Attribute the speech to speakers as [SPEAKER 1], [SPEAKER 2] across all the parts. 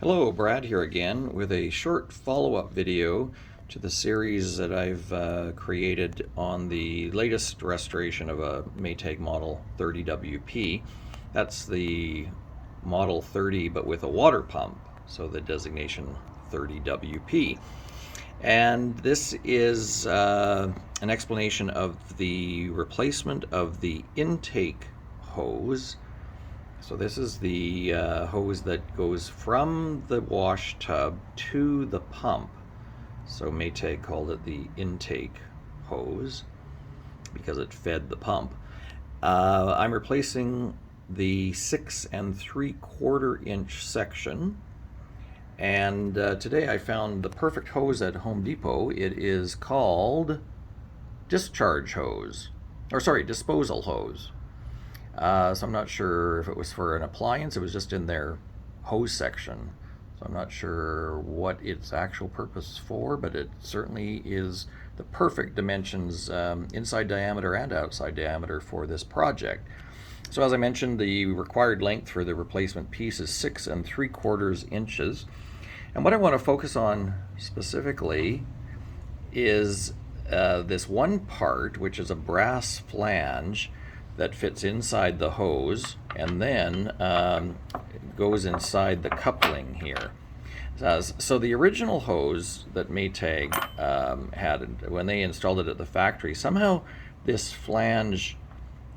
[SPEAKER 1] Hello, Brad here again with a short follow-up video to the series that I've created on the latest restoration of a Maytag Model 30WP. That's the Model 30 but with a water pump, so the designation 30WP. And this is an explanation of the replacement of the intake hose. So this is the hose that goes from the wash tub to the pump. So Maytag called it the intake hose because it fed the pump. I'm replacing the 6 3/4 inch section, and today I found the perfect hose at Home Depot. It is called discharge hose, or sorry, disposal hose. So I'm not sure if it was for an appliance. It was just in their hose section. So I'm not sure what its actual purpose is for, but it certainly is the perfect dimensions, inside diameter and outside diameter for this project. So as I mentioned, the required length for the replacement piece is 6 3/4 inches. And what I want to focus on specifically is this one part, which is a brass flange that fits inside the hose and then goes inside the coupling here. So the original hose that Maytag had when they installed it at the factory, somehow this flange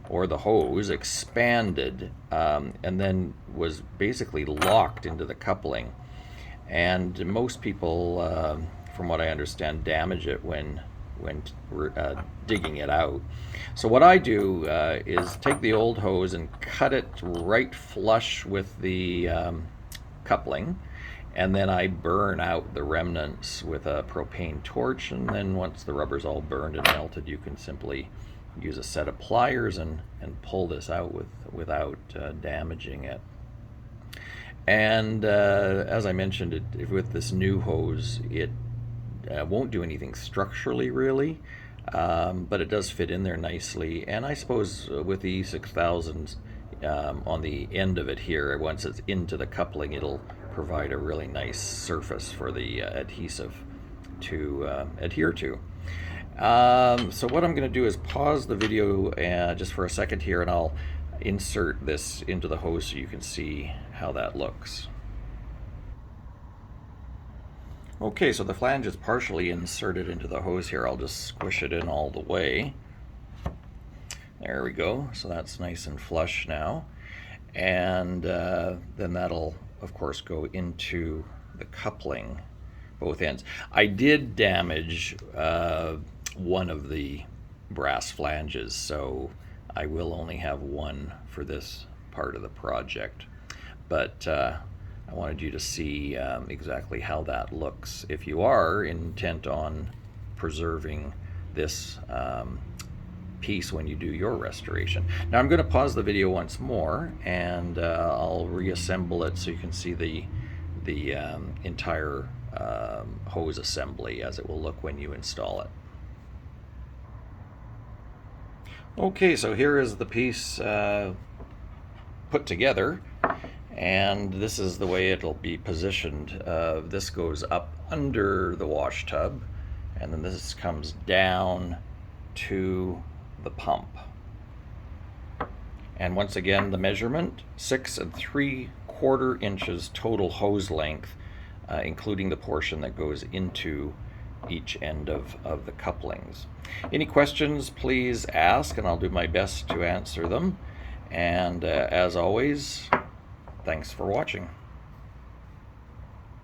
[SPEAKER 1] or the hose expanded and then was basically locked into the coupling. And most people, from what I understand, damage it when digging it out. So what I do is take the old hose and cut it right flush with the coupling, and then I burn out the remnants with a propane torch, and then once the rubber's all burned and melted, you can simply use a set of pliers and pull this out without damaging it. And as I mentioned, with this new hose, it won't do anything structurally really, but it does fit in there nicely. And I suppose with the E6000s on the end of it here, once it's into the coupling, it'll provide a really nice surface for the adhesive to adhere to. So what I'm going to do is pause the video just for a second here, and I'll insert this into the hose so you can see how that looks. Okay, so the flange is partially inserted into the hose here. I'll just squish it in all the way. There we go. So that's nice and flush now. And then that'll, of course, go into the coupling, both ends. I did damage one of the brass flanges, so I will only have one for this part of the project. But I wanted you to see exactly how that looks if you are intent on preserving this piece when you do your restoration. Now I'm going to pause the video once more, and I'll reassemble it so you can see the entire hose assembly as it will look when you install it. Okay, so here is the piece put together, and this is the way it'll be positioned. This goes up under the wash tub, and then this comes down to the pump. And once again, the measurement, 6 3/4 inches total hose length, including the portion that goes into each end of the couplings. Any questions, please ask, and I'll do my best to answer them. And as always, thanks for watching.